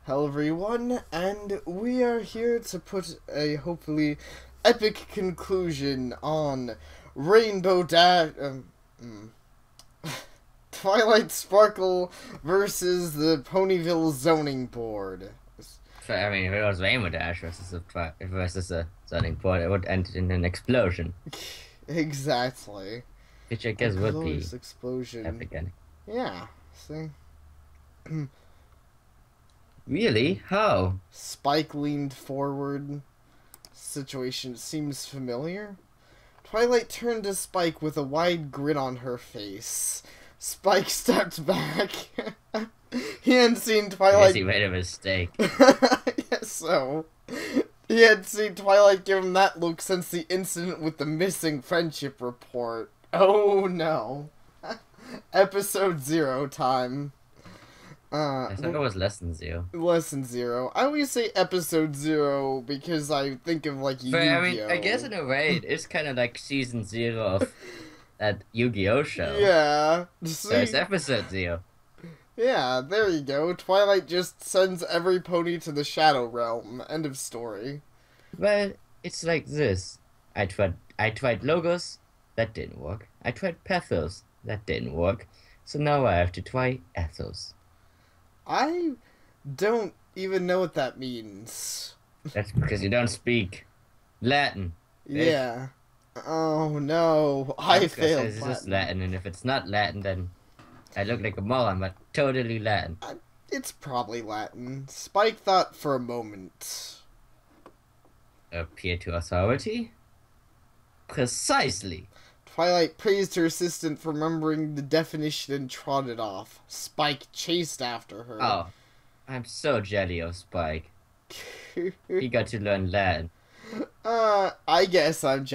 Hello everyone, and we are here to put a hopefully epic conclusion on Rainbow Dash, Twilight Sparkle versus the Ponyville Zoning Board. I mean, if it was Rainbow Dash versus a zoning point, it would end in an explosion, Exactly. which I A guess would be glorious explosion. epic. And Yeah, see? really, how? Spike leaned forward. Situation seems familiar. Twilight turned to Spike with a wide grin on her face. Spike stepped back. He hadn't seen I guess Twilight. he made a mistake. Yes, so. He had seen Twilight give him that look since the incident with the missing friendship report. Oh no. Episode 0 time. I thought it was lesson 0. Lesson 0. I always say episode 0 because I think of like But I mean, Yu-Gi-Oh! I guess in a way, it is kind of like season 0 of that Yu-Gi-Oh show. Yeah. So See? it's episode 0. Yeah, there you go. Twilight just sends every pony to the Shadow Realm. End of story. Well, it's like this. I tried logos, that didn't work. I tried pathos, that didn't work. So now I have to try ethos. I don't even know what that means. That's because you don't speak Latin. Yeah. Oh no, I failed. This is Latin. Latin, and if it's not Latin, then I look like a moron, but totally Latin. It's probably Latin. Spike thought for a moment. Appear to authority? Precisely. Twilight praised her assistant for remembering the definition and trotted off. Spike chased after her. Oh, I'm so jelly of Spike. He got to learn Latin. I guess I'm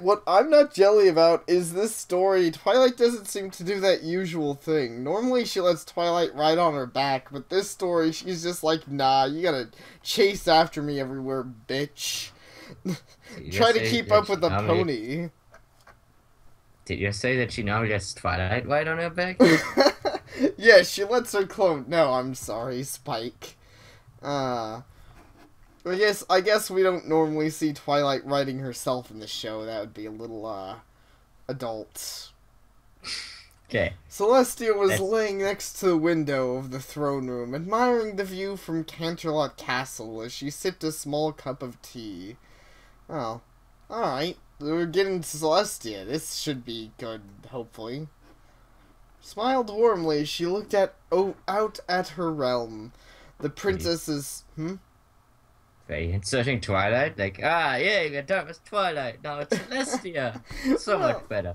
what I'm not jelly about is this story. Twilight doesn't seem to do that usual thing. Normally she lets Twilight ride on her back, but this story she's just like, nah, you gotta chase after me everywhere, bitch. Try to keep up with the pony. Did you say that she normally gets Twilight ride on her back? Yeah, she lets her clone. No, I'm sorry, Spike. I guess we don't normally see Twilight riding herself in the show. That would be a little, adult. Okay. Celestia was laying next to the window of the throne room, admiring the view from Canterlot Castle as she sipped a small cup of tea. Oh, alright. We're getting to Celestia. This should be good, hopefully. Smiled warmly as she looked out at her realm. The princess's... Very inserting Twilight, like, yeah, you got done with Twilight, now it's Celestia. So much better.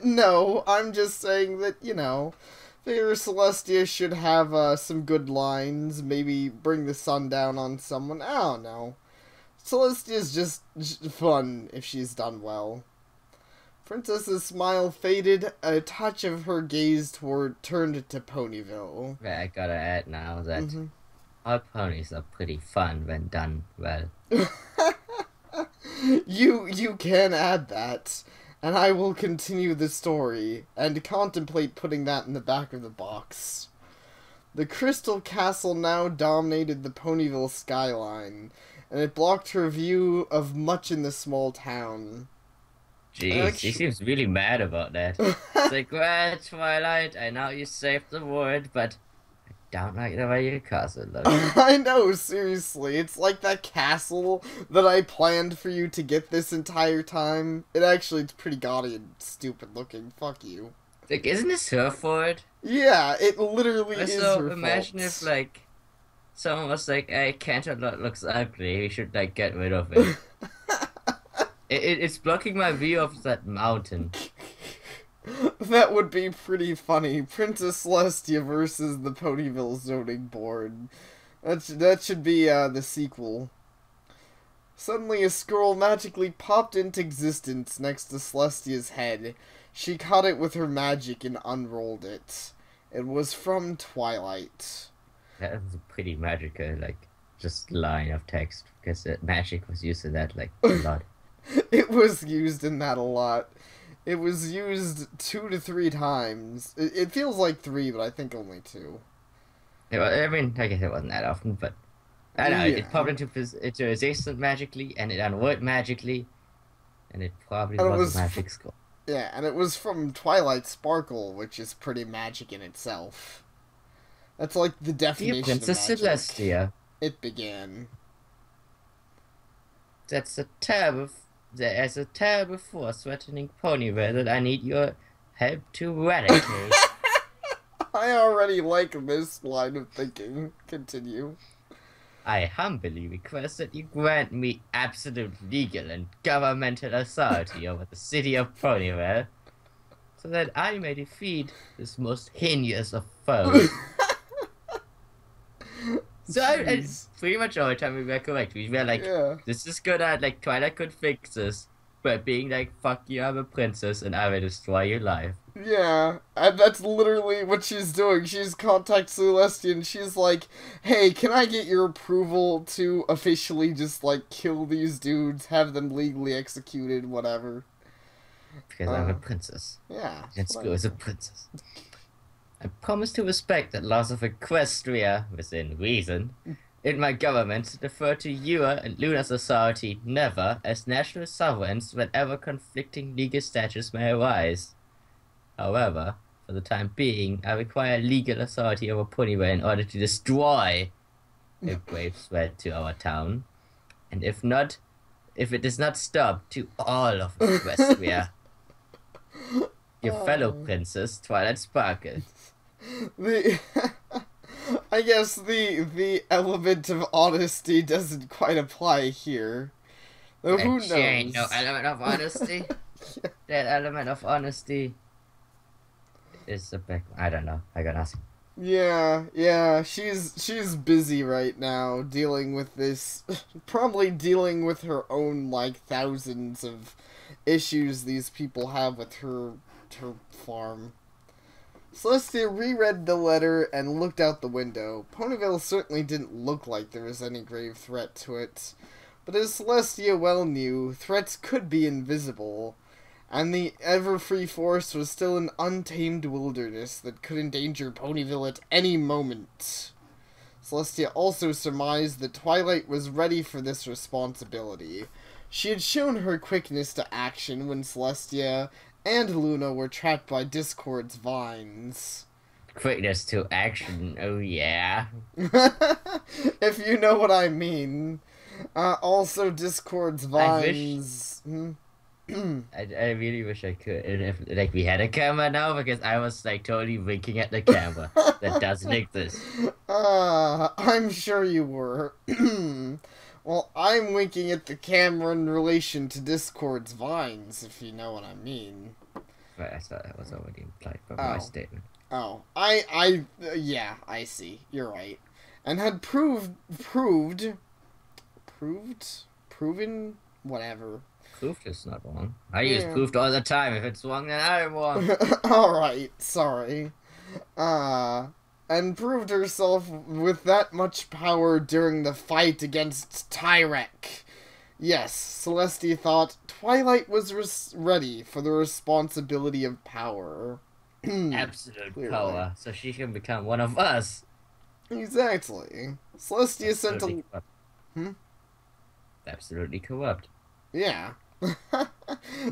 No, I'm just saying that, figure Celestia should have some good lines, maybe bring the sun down on someone, I don't know. Celestia's just fun if she's done well. Princess's smile faded, a touch of her gaze turned to Ponyville. Yeah, I gotta add now that all ponies are pretty fun when done well. You can add that, and I will continue the story, and contemplate putting that in the back of the box. The Crystal Castle now dominated the Ponyville skyline, and it blocked her view of much in the small town. Jeez, she seems really mad about that. It's like, well, Twilight, I know you saved the world, but I don't like the way your castle looks. I know, seriously. It's like that castle that I planned for you to get this entire time. It's pretty gaudy and stupid looking. Fuck you. Like, isn't this her fault? Yeah, it literally is her imagine fault. if, like, someone was like, hey, Canterlot looks ugly, we should, like, get rid of it. It's blocking my view of that mountain. That would be pretty funny. Princess Celestia versus the Ponyville Zoning Board. That should be the sequel. Suddenly a scroll magically popped into existence next to Celestia's head. She caught it with her magic and unrolled it. It was from Twilight. That was a pretty magical, like, just line of text, because magic was used in that, like, a lot. It was used in that a lot. It was used 2 to 3 times. It feels like 3, but I think only 2. I mean, I guess it wasn't that often, but I don't know. It Yeah. popped into existence magically, and it unworked magically, and it probably And it was a was, magic school. yeah, and it was from Twilight Sparkle, which is pretty magic in itself. That's like the Dear definition of Princess magic. Celestia, It began. that's a terrible, there's a terrible force threatening Ponyville that I need your help to eradicate. I already like this line of thinking. Continue. I humbly request that you grant me absolute legal and governmental authority over the city of Ponyville, so that I may defeat this most heinous of foes. So Jeez. pretty much all the time we were correct. We were like, Yeah. this is good at, like, Twilight could fix this, but being like, fuck you, I'm a princess, and I will destroy your life. Yeah, and that's literally what she's doing. She's contacts Celestia and she's like, hey, can I get your approval to officially just, like, kill these dudes, have them legally executed, whatever. Because I'm a princess. Yeah. And school is a princess. I promise to respect the laws of Equestria, within reason, in my government to defer to your and Luna's authority never, as national sovereigns, whenever conflicting legal statutes may arise. However, for the time being, I require legal authority over Ponyville in order to destroy a grave threat to our town. And if it does not stop, to all of Equestria. Your fellow princess, Twilight Sparkle. The I guess the element of honesty doesn't quite apply here. Though who knows? There ain't no element of honesty. That element of honesty is a big. I don't know. I gotta ask. Yeah, she's busy right now dealing with this, probably dealing with her own, like, thousands of issues these people have with her farm. Celestia reread the letter and looked out the window. Ponyville certainly didn't look like there was any grave threat to it, but as Celestia well knew, threats could be invisible, and the ever-free forest was still an untamed wilderness that could endanger Ponyville at any moment. Celestia also surmised that Twilight was ready for this responsibility. She had shown her quickness to action when Celestia and Luna were trapped by Discord's vines. Quickness to action. Oh yeah. If you know what I mean. Also, Discord's vines. I really wish I could. And if like we had a camera now, because I was like totally winking at the camera. That doesn't exist. I'm sure you were. Well, I'm winking at the camera in relation to Discord's vines, if you know what I mean. Right, I thought that was already implied by my Oh. statement. Oh, yeah, I see. You're right. And had proven, whatever. Proved is not wrong. I use proved all the time. If it's wrong, then I'm wrong. Alright, sorry. And proved herself with that much power during the fight against Tyrek. Yes, Celestia thought Twilight was ready for the responsibility of power. Absolute Clearly. power. So she can become one of us. Exactly. Celestia sent a... Absolutely corrupt. Yeah.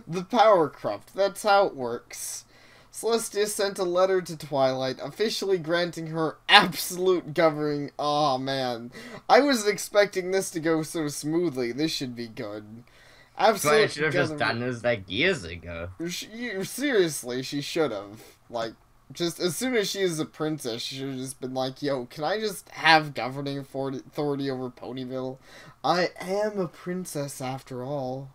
The power corrupt. That's how it works. Celestia sent a letter to Twilight, officially granting her absolute governing... Aw, man. I wasn't expecting this to go so smoothly. This should be good. Absolute Twilight should have just done this like years ago. Seriously, she should have. Like, just as soon as she is a princess, she should have just been like, yo, can I just have governing authority over Ponyville? I am a princess after all.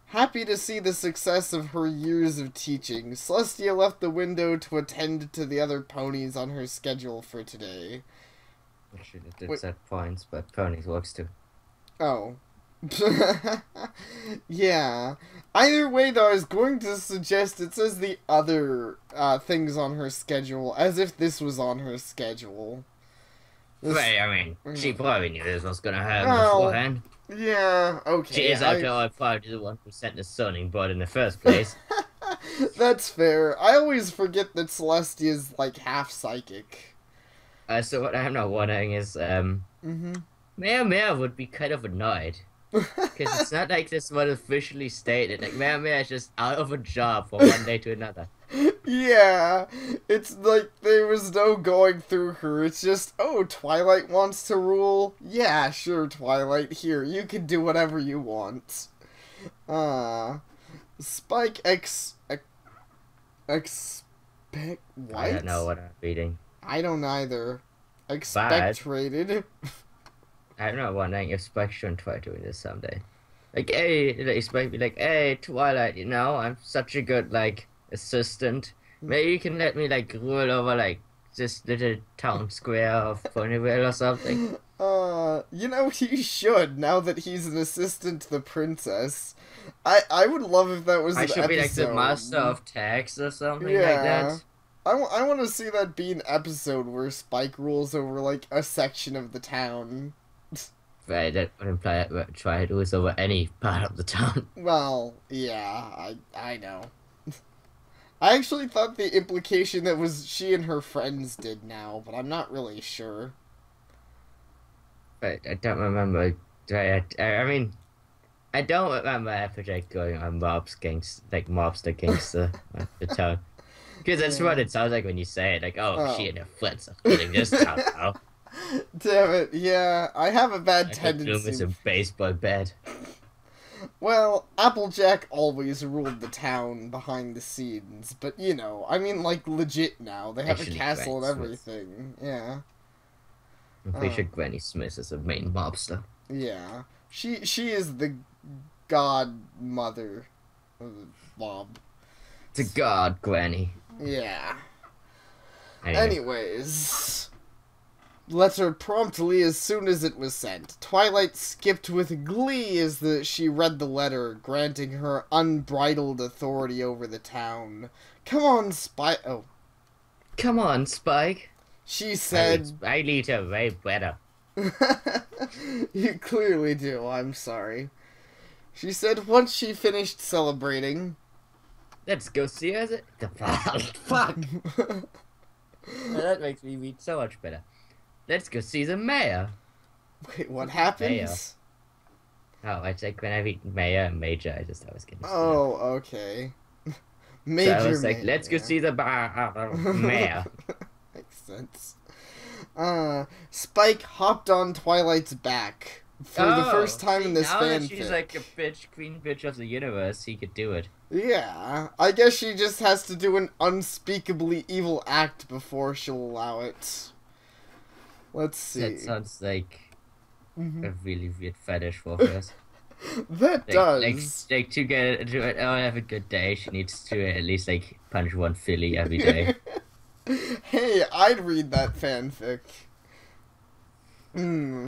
Happy to see the success of her years of teaching, Celestia left the window to attend to the other ponies on her schedule for today. Actually, it did set points, but ponies works too. Oh. Yeah. Either way, though, I was going to suggest it says the other things on her schedule, as if this was on her schedule. Right, I mean, she probably knew this was gonna happen Oh. beforehand. Yeah, okay. She is, after all, probably the one who sent the zoning board in the first place. That's fair. I always forget that Celestia is, like, half psychic. So what I'm not wondering is, Mm-hmm. Mayor would be kind of annoyed. Because it's not like this was officially stated. Like, Mayor is just out of a job from one day to another. Yeah, it's like there was no going through her. It's just, oh, Twilight wants to rule. Yeah, sure, Twilight. Here, you can do whatever you want. Spike expect what? I don't know what I'm reading. I don't either. Expectrated. I'm not wondering if Spike shouldn't try doing this someday. Like, hey, like, Spike be like, hey, Twilight, you know, I'm such a good, like, assistant. Maybe you can let me, like, rule over, like, this little town square of Ponyville or something. You know, he should, now that he's an assistant to the princess. I would love if that was I an should episode. be, like, the master of tax or something like Yeah. that. I want to see that be an episode where Spike rules over, like, a section of the town. Right, that would imply that Twilight rules over any part of the town. Well, yeah, I know. I actually thought the implication that was she and her friends did now, but I'm not really sure. But I don't remember. I mean, I don't remember Applejack going on mobster gangster of the town. Because that's what it sounds like when you say it. Like, oh, she and her friends are killing this town now. Damn it, yeah, I have a bad Like tendency. Bloom is a baseball bat. Well, Applejack always ruled the town behind the scenes, but you know, I mean, like, legit now. They have Actually, a castle and Granny Smith. everything. Yeah. I'm pretty sure Granny Smith is the main mobster. Yeah. She is the godmother of the mob. To God, Granny. Yeah. Anyway. Anyways, letter promptly as soon as it was sent. Twilight skipped with glee as she read the letter, granting her unbridled authority over the town. Come on, Spike. Oh. Come on, Spike. She said... I need her way better. You clearly do, I'm sorry. She said once she finished celebrating... Let's go see her. Fuck. Now that makes me read so much better. Let's go see the mayor. Wait, what happens? Oh, I think when I read mayor and major, I just always get. Oh, okay. Major. So I was like, let's go see the mayor. Makes sense. Spike hopped on Twilight's back for the first time in this now fanfic. That she's like a queen bitch of the universe, he could do it. Yeah, I guess she just has to do an unspeakably evil act before she'll allow it. Let's see. That sounds like a really weird fetish for her. That does. Like to have a good day, she needs to at least like punch one filly every day. Hey, I'd read that fanfic.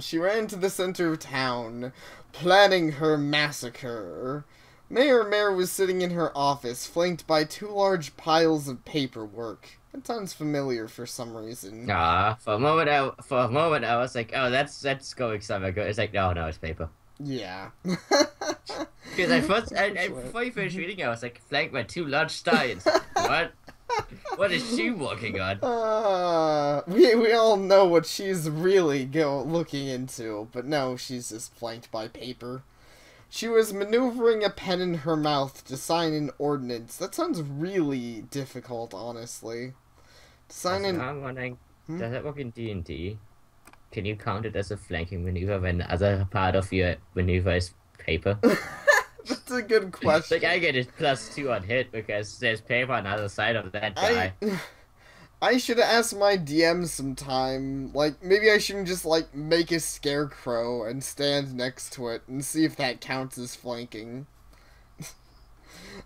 She ran to the center of town, planning her massacre. Mayor was sitting in her office, flanked by two large piles of paperwork. That sounds familiar for some reason. For a moment I was like, oh, that's going somewhere good. It's like, no, it's paper. Yeah. Because before you finished reading, I was like, flanked by two large stallions. What? What is she working on? We all know what she's really looking into, but no, she's just flanked by paper. She was maneuvering a pen in her mouth to sign an ordinance. That sounds really difficult, honestly. I'm wondering, does that work in D&D? Can you count it as a flanking maneuver when the other part of your maneuver is paper? That's a good question. Like, I get it +2 on hit because there's paper on the other side of that guy. I should ask my DM sometime. Like, maybe I shouldn't just, like, make a scarecrow and stand next to it and see if that counts as flanking.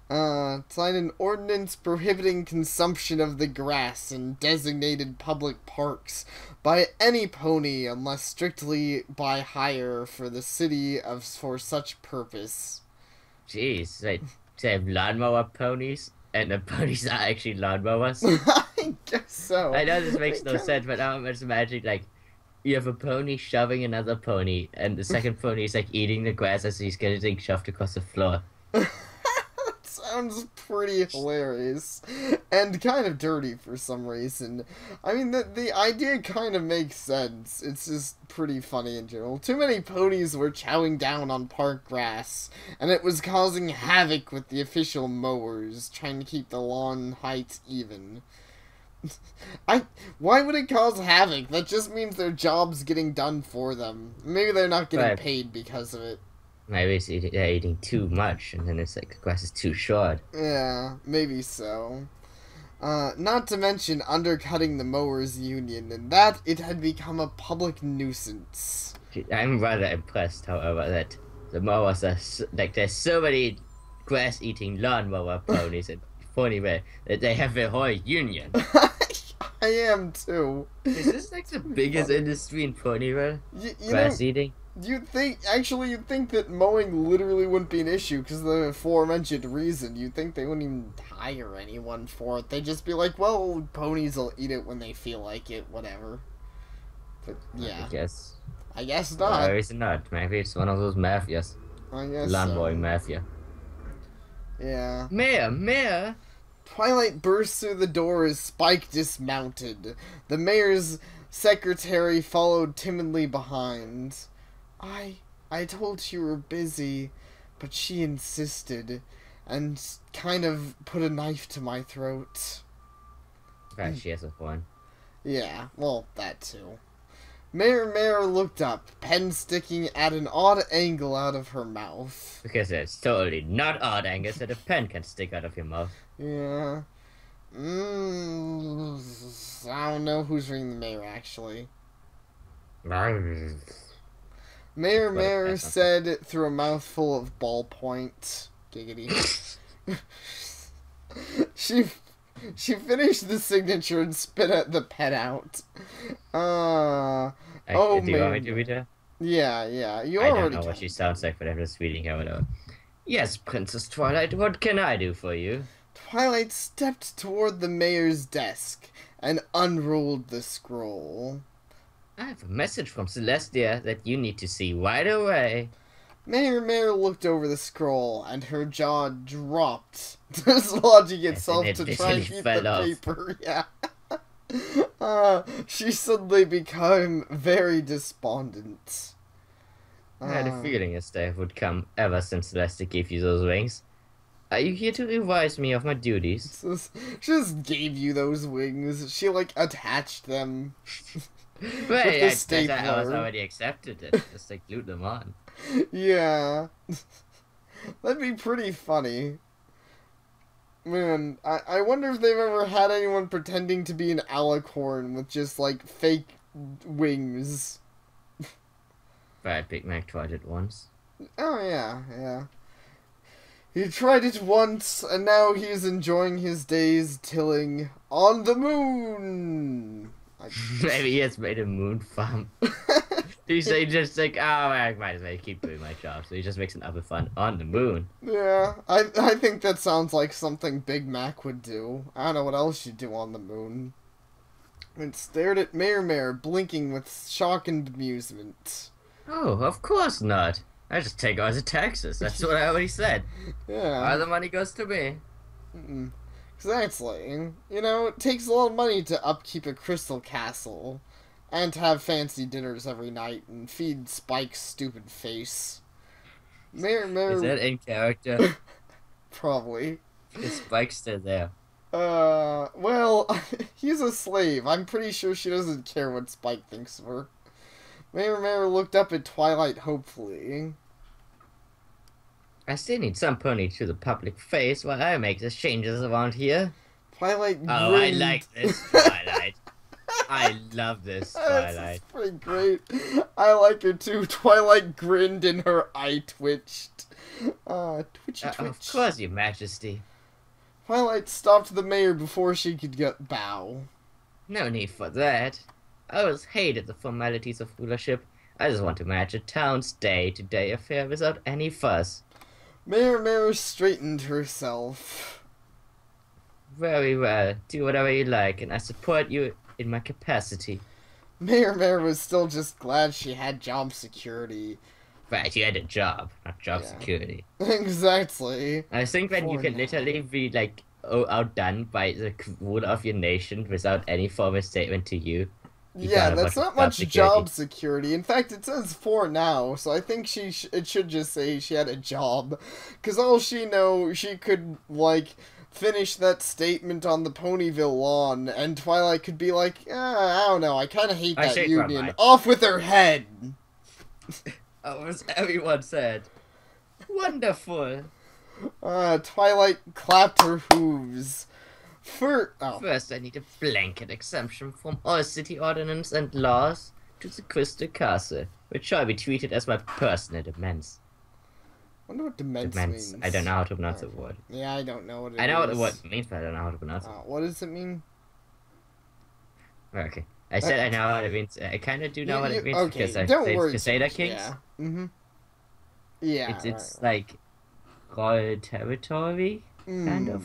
Sign an ordinance prohibiting consumption of the grass in designated public parks by any pony unless strictly by hire for the city for such purpose. Jeez, like, they have lawnmower ponies? And the ponies are actually lawnmowers? I guess so. I know this makes no sense, but now I'm just imagining, like, you have a pony shoving another pony, and the second pony is, like, eating the grass as he's getting shoved across the floor. sounds pretty hilarious and kind of dirty for some reason. I mean, the idea kind of makes sense. It's just pretty funny in general. Too many ponies were chowing down on park grass, and it was causing havoc with the official mowers, trying to keep the lawn height even. Why would it cause havoc? That just means their job's getting done for them. Maybe they're not getting paid because of it. Maybe they're eating too much, and then it's like the grass is too short. Yeah, maybe so. Not to mention undercutting the mowers union, and that it had become a public nuisance. I'm rather impressed, however, that the mowers are like there's so many grass-eating lawnmower ponies in Ponyville that they have a whole union. I am too. Is this like the biggest industry in Ponyville? Grass eating? You'd think that mowing literally wouldn't be an issue because of the aforementioned reason. You'd think they wouldn't even hire anyone for it. They'd just be like, well, ponies will eat it when they feel like it, whatever. But yeah. I guess not. Or is it not? Maybe it's one of those mafias. I guess Lawnmowing mafia. Yeah. Mayor! Twilight burst through the door as Spike dismounted. The mayor's secretary followed timidly behind. I told you were busy, but she insisted, and kind of put a knife to my throat. Right, she has a point. Yeah, well, that too. Mayor looked up, pen sticking at an odd angle out of her mouth. Because it's totally not odd angles that a pen can stick out of your mouth. Yeah. I don't know who's ringing the mayor, actually. Mayor said through a mouthful of ballpoint. Giggity. She finished the signature and spit the pen out. Do you want me to read her? Yeah. I don't know what she sounds like, but I'm just reading her without. Yes, Princess Twilight, what can I do for you? Twilight stepped toward the mayor's desk and unrolled the scroll. I have a message from Celestia that you need to see right away. Mayor looked over the scroll, and her jaw dropped, dislodging itself to try and keep the paper. Yeah. She suddenly became very despondent. I had a feeling this day would come ever since Celestia gave you those wings. Are you here to revise me of my duties? She just gave you those wings. She, attached them. Wait, I was already accepted it. Just, glued them on. Yeah. That'd be pretty funny. Man, I wonder if they've ever had anyone pretending to be an alicorn with just, fake wings. Right, Big Mac tried it once. Oh, yeah. He tried it once, and now he's enjoying his days tilling on the moon. Maybe he has made a moon farm. He's just I might as well keep doing my job. So he just makes an oven farm on the moon. Yeah, I think that sounds like something Big Mac would do. I don't know what else you'd do on the moon. And stared at Mayor, blinking with shock and amusement. Oh, of course not. I just take all the taxes. That's what I already said. Yeah. All the money goes to me. Exactly. It takes a lot of money to upkeep a crystal castle. And to have fancy dinners every night and feed Spike's stupid face. Mayor... Is that in character? Probably. Is Spike still there? Well, he's a slave. I'm pretty sure she doesn't care what Spike thinks of her. Mayor looked up at Twilight hopefully. I still need some pony to the public face while I make the changes around here. Twilight grinned. Oh, I like this, Twilight. I love this, Twilight. That's pretty great. I like her too. Twilight grinned and her eye twitched. Twitchy twitch. Of course, Your Majesty. Twilight stopped the mayor before she could bow. No need for that. I always hated the formalities of rulership. I just want to manage a town's day-to-day affair without any fuss. Mayor straightened herself. Very well. Do whatever you like, and I support you in my capacity. Mayor was still just glad she had job security. Right, you had a job, not job Yeah. security. Exactly. I think when you For can now. literally be like outdone by the ruler of your nation without any formal statement to you, you Yeah, got a that's bunch of not job much job security. security. In fact, it says for now, so I think it should just say she had a job, because all she could like finish that statement on the Ponyville lawn, and Twilight could be like, I don't know, I kind of hate I that changed my union. mind. Off with her head. As everyone said. Wonderful. Twilight clapped her hooves. First, I need a blanket exemption from all city ordinance and laws to the Crystal Castle, which shall be treated as my personal demesne. Wonder what demence Demesne. I don't means. know how to pronounce the Okay. word. Yeah, I don't know what it I know what the word is. means, but I don't know how to pronounce it. What does it mean? Okay. I said I know what it means. I kind of do know what it means Okay, because I don't played worry too Crusader much. Kings. Yeah. Mm-hmm. Yeah, It's right. like royal territory, kind of.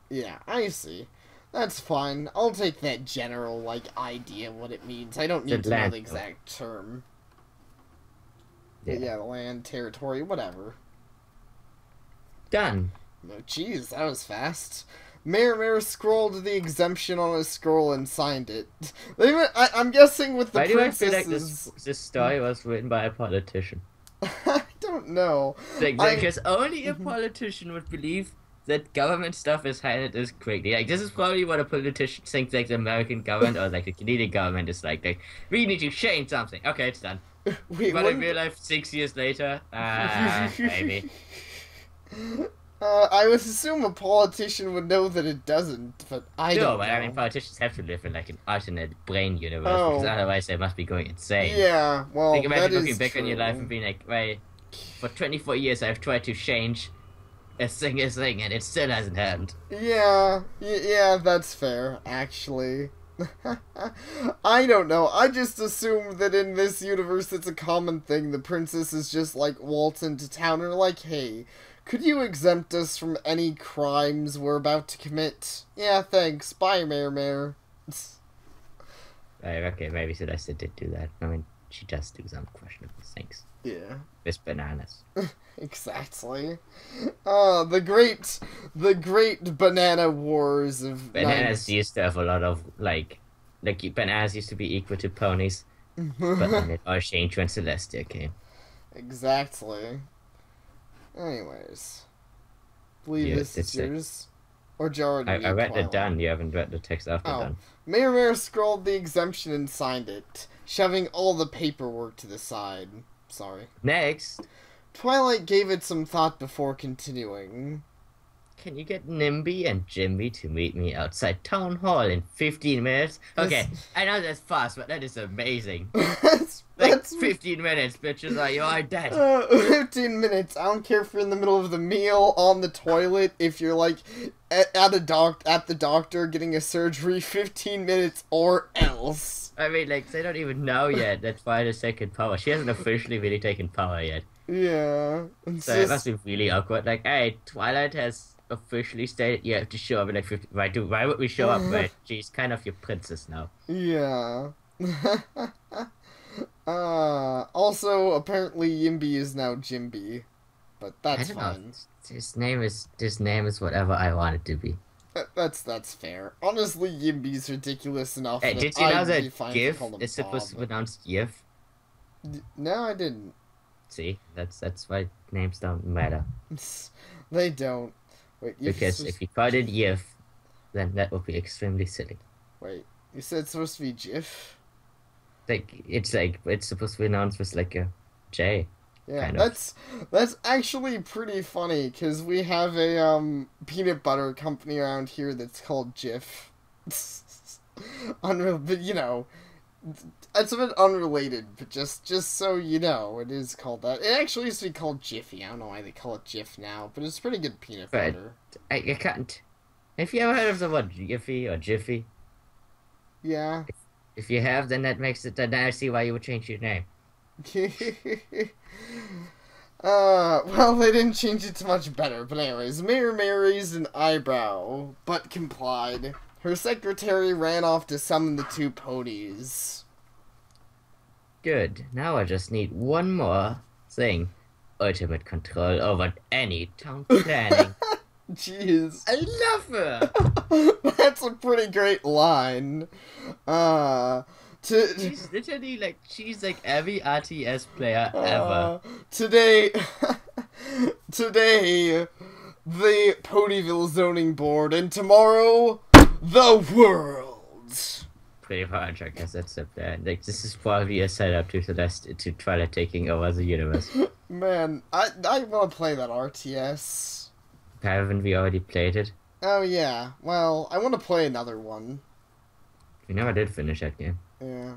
Yeah, I see. That's fine. I'll take that general, idea what it means. I don't The need to know land. the exact term. Yeah. But yeah, land, territory, whatever. Done. Oh, jeez, that was fast. Mayor scrolled the exemption on a scroll and signed it. I'm guessing with the Why do I feel like princesses... this story was written by a politician? I don't know. Because only a politician would believe that government stuff is handled as quickly. Like, this is probably what a politician thinks, like, the American government or, like, the Canadian government is like, we need to change something. Okay, it's done. Wait, But in real life, 6 years later, maybe. I would assume a politician would know that it doesn't, but I don't know. But I mean, politicians have to live in, like, an alternate brain universe, Oh. because otherwise they must be going insane. Yeah, well, Like, imagine that looking is back true. on your life and being like, right, for 24 years I've tried to change a single thing, and it still hasn't happened. Yeah, that's fair, actually. I don't know. I just assume that in this universe it's a common thing. The princesses just, waltz into town and are like, hey, could you exempt us from any crimes we're about to commit? Yeah, thanks. Bye, Mayor. Okay, maybe Celeste did do that. I mean, she does do some questionable things. Yeah. With bananas. Exactly. The great banana wars of Bananas used to have a lot of, bananas used to be equal to ponies, but then it all changed when Celestia came. Exactly. Anyways. Believe Yeah, this is yours. Or Jared. I read the done, you haven't read the text after done. Mayor scrolled the exemption and signed it, shoving all the paperwork to the side. Sorry. Next! Twilight gave it some thought before continuing. Can you get Nimby and Jimmy to meet me outside Town Hall in 15 minutes? Okay, I know that's fast, but that is amazing. That's 15 minutes, bitches, or you are dead. 15 minutes. I don't care if you're in the middle of the meal, on the toilet, if you're, at the doctor getting a surgery, 15 minutes or else. I mean, they don't even know yet that Twilight taken power. She hasn't officially really taken power yet. Yeah. So it must be really awkward. Like, hey, Twilight has officially stated you have to show up in 50... Why would we show up? Right? She's kind of your princess now. Yeah. Also, apparently Yimby is now Jimby. But that's fine. His name is whatever I want it to be. That's fair. Honestly, Yimby's ridiculous enough. Hey, did you know that GIF is supposed to be pronounced GIF? No, I didn't. See, that's why names don't matter. They don't. Wait, because if you called it GIF, then that would be extremely silly. Wait, you said it's supposed to be GIF? It's supposed to be announced with a J. Yeah, that's actually pretty funny because we have a peanut butter company around here that's called Jif. Unreal, but it's a bit unrelated, but just so you know, it is called that. It actually used to be called Jiffy. I don't know why they call it Jif now, but it's pretty good peanut butter. I can't. Have you ever heard of the word Jiffy or Jiffy? Yeah. If you have, then that makes it. Then I see why you would change your name. Well, they didn't change it to much better, but anyways, Mayor raised an eyebrow, but complied. Her secretary ran off to summon the two ponies. Good. Now I just need one more thing. Ultimate control over any town planning. Jeez. I love her! That's a pretty great line. She's literally like, she's like every RTS player ever. Today, the Ponyville zoning board, and tomorrow, the world. Pretty much, I guess that's up there. Like, this is probably a setup to Twilight taking over the universe. Man, I want to play that RTS. Haven't we already played it? Oh yeah, well, I want to play another one. We never did finish that game. Yeah.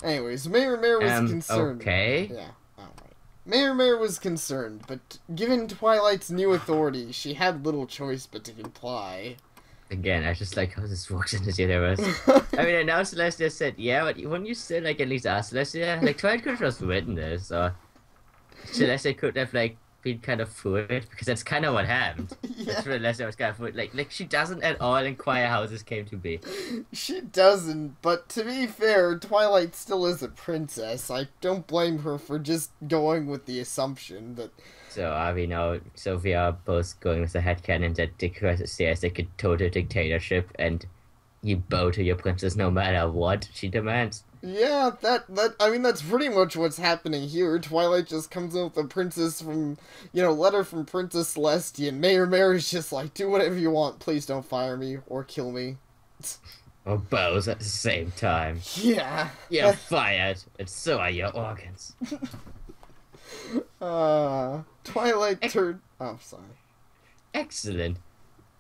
Anyways, Mayor was concerned. Okay. Yeah, alright. Mayor was concerned, but given Twilight's new authority, she had little choice but to comply. Again, I just like how this works in this universe. I mean, now Celestia said, yeah, but wouldn't you still, like, at least ask Celestia? Like, Twilight could have just written this, or Celestia could have, like, been kind of fluid, because that's kind of what happened. Yeah. That's what Celestia was kind of fluid. Like, she doesn't at all inquire how this came to be. She doesn't, but to be fair, Twilight still is a princess. I don't blame her for just going with the assumption that... So, we are both going with the headcanon that Dick says like a total dictatorship, and you bow to your princess no matter what she demands. Yeah, I mean, that's pretty much what's happening here. Twilight just comes up with a princess from, letter from Princess Celestia, and Mayor is just like, do whatever you want, please don't fire me, or kill me. Or bows at the same time. Yeah. You're fired, and so are your organs. Twilight turned... Oh, sorry. Excellent.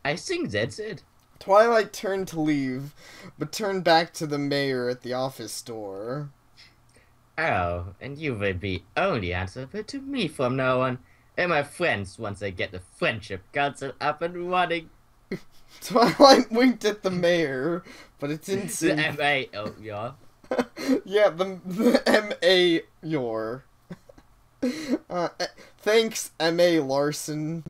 I think that's it. Twilight turned to leave, but turned back to the mayor at the office door. Oh, and you will be only answerable to me from now on, and my friends once I get the Friendship Council up and running. Twilight winked at the mayor, but it didn't seem... The M.A. yeah. Yeah, the M.A. your. Thanks, M.A. Larson.